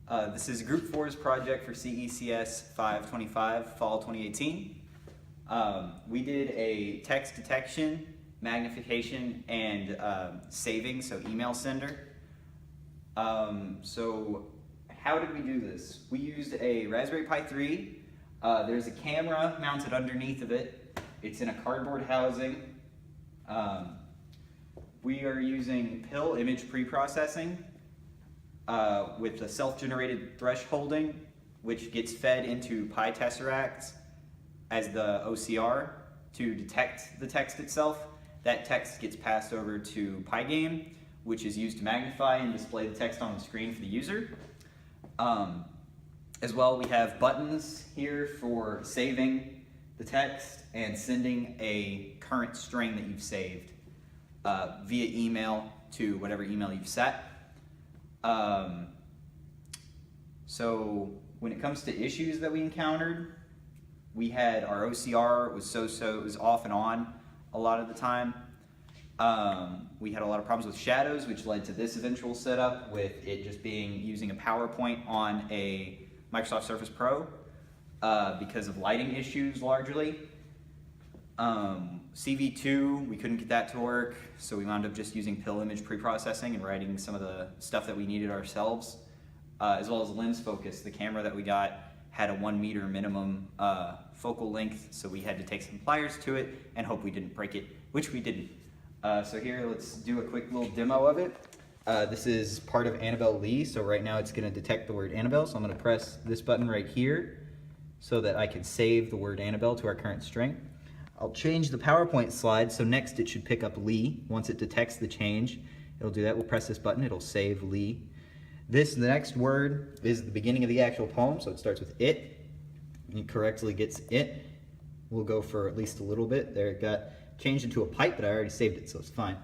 This is Group 4's project for CECS 525, Fall 2018. We did a text detection, magnification, and saving, so email sender. So how did we do this? We used a Raspberry Pi 3. There's a camera mounted underneath of it. It's in a cardboard housing. We are using pill image preprocessing with a self-generated thresholding, which gets fed into pytesseract as the OCR to detect the text itself. That text gets passed over to Pygame, which is used to magnify and display the text on the screen for the user. As well, we have buttons here for saving the text and sending a current string that you've saved via email to whatever email you've set. So when it comes to issues that we encountered, we had our OCR was it was off and on a lot of the time. We had a lot of problems with shadows, which led to this eventual setup with it just being using a PowerPoint on a Microsoft Surface Pro because of lighting issues largely. CV2, we couldn't get that to work, so we wound up just using pill image preprocessing and writing some of the stuff that we needed ourselves, as well as lens focus. The camera that we got had a 1 meter minimum focal length, so we had to take some pliers to it and hope we didn't break it, which we didn't. So here, let's do a quick little demo of it. This is part of Annabelle Lee, so right now it's going to detect the word Annabelle, so I'm going to press this button right here so that I can save the word Annabelle to our current string. I'll change the PowerPoint slide, so next it should pick up Lee. Once it detects the change, it'll do that. We'll press this button, it'll save Lee. The next word is the beginning of the actual poem, so it starts with it. It correctly gets it. We'll go for at least a little bit. There, it got changed into a pipe, but I already saved it, so it's fine.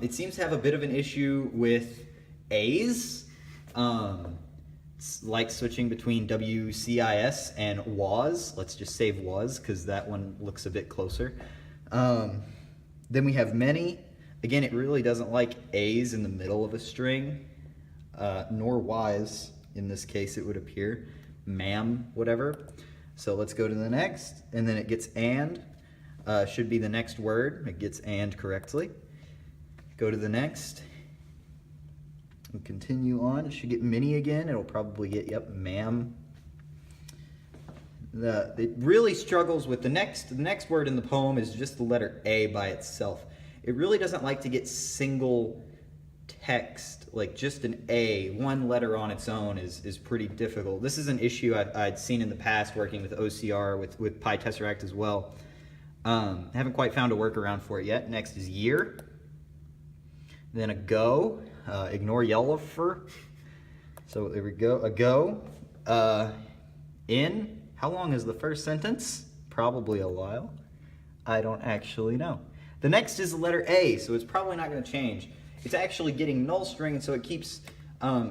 It seems to have a bit of an issue with A's. It's like switching between WCIS and WAS. Let's just save WAS because that one looks a bit closer. Then we have many. Again, it really doesn't like A's in the middle of a string, nor Y's. In this case, it would appear. Ma'am, whatever. So let's go to the next, and then it gets and. Should be the next word. It gets and correctly. Go to the next. And continue on. It should get mini again. It'll probably get, yep, ma'am. It really struggles with the next word in the poem is just the letter A by itself. It really doesn't like to get single text, like just an A, one letter on its own is pretty difficult. This is an issue I'd seen in the past working with OCR, with pytesseract as well. Haven't quite found a workaround for it yet. Next is year. Then a go. Ignore yellow for. So there we go. A go. In. How long is the first sentence? Probably a while. I don't actually know. The next is the letter A, so it's probably not going to change. It's actually getting null string, and so it keeps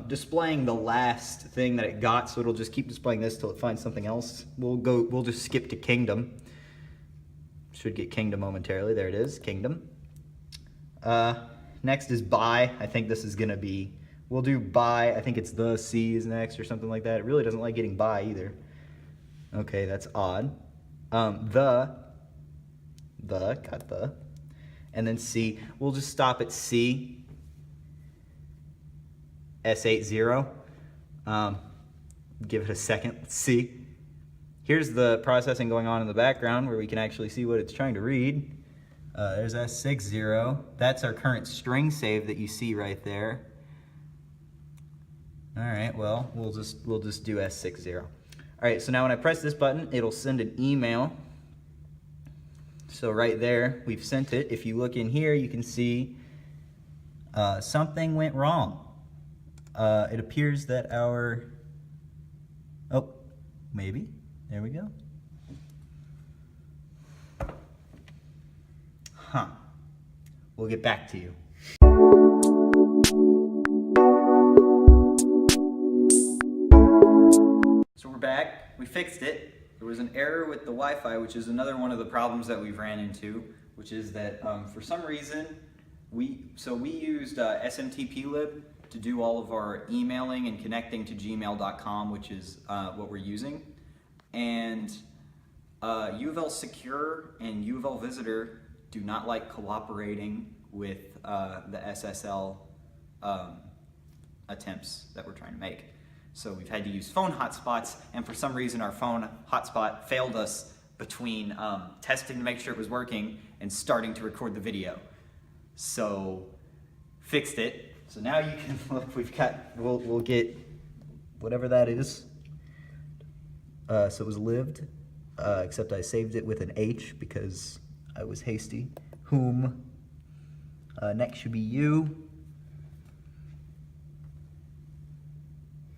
displaying the last thing that it got, so it'll just keep displaying this till it finds something else. We'll just skip to kingdom. Should get kingdom momentarily. There it is, kingdom. Next is by. I think this is going to be, we'll do by. I think it's the C is next or something like that. It really doesn't like getting by either. Okay, that's odd. Got the. And then C. We'll just stop at C. S80. Give it a second. Let's see. Here's the processing going on in the background where we can actually see what it's trying to read. There's S60. That's our current string save that you see right there. All right, well, we'll just do S60. All right, so now when I press this button, it'll send an email. So right there, we've sent it. If you look in here, you can see something went wrong. It appears that our, oh, maybe. There we go. Huh. We'll get back to you. So we're back. We fixed it. There was an error with the Wi-Fi, which is another one of the problems that we've ran into, which is that for some reason, we used SMTP lib to do all of our emailing and connecting to gmail.com, which is what we're using. And U of L Secure and U of L Visitor do not like cooperating with the SSL attempts that we're trying to make. So we've had to use phone hotspots, and for some reason our phone hotspot failed us between testing to make sure it was working and starting to record the video. So fixed it. So now you can look, we'll get whatever that is. So it was lived, except I saved it with an H because I was hasty. Whom. Next should be you.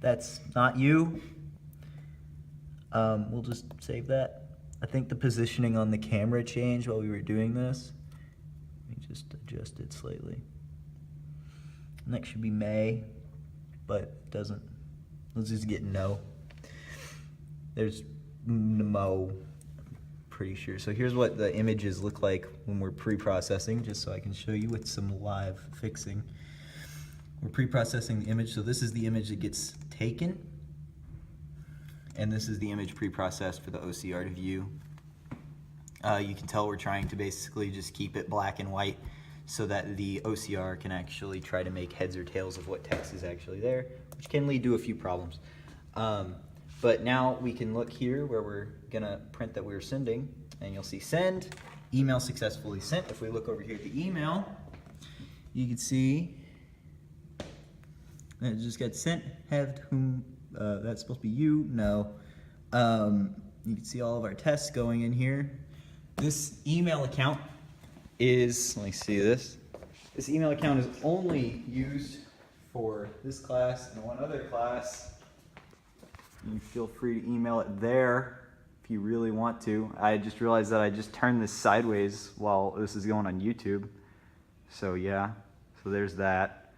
That's not you. We'll just save that. I think the positioning on the camera changed while we were doing this. Let me just adjust it slightly. Next should be May, but it doesn't. Let's just get no. There's Mo, I'm pretty sure. So here's what the images look like when we're pre-processing, just so I can show you with some live fixing. We're pre-processing the image, so this is the image that gets taken, and this is the image pre-processed for the OCR to view. You can tell we're trying to basically just keep it black and white so that the OCR can actually try to make heads or tails of what text is actually there, which can lead to a few problems. But now we can look here where we're gonna print that we're sending, and you'll see send, email successfully sent. If we look over here at the email, you can see that it just got sent. Have whom, that's supposed to be you, no. You can see all of our tests going in here. This email account is, let me see this. This email account is only used for this class and one other class. You feel free to email it there if you really want to. I just realized that I just turned this sideways while this is going on YouTube. So yeah, so there's that.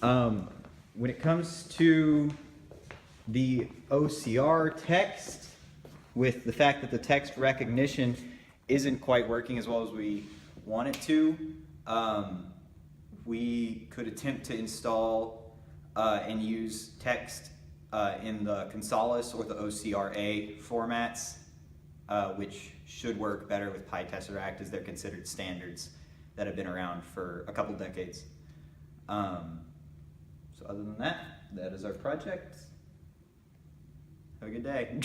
When it comes to the OCR text, with the fact that the text recognition isn't quite working as well as we want it to, we could attempt to install and use text in the Consolis or the OCRA formats, which should work better with pytesseract, as they're considered standards that have been around for a couple decades. So other than that, that is our project. Have a good day.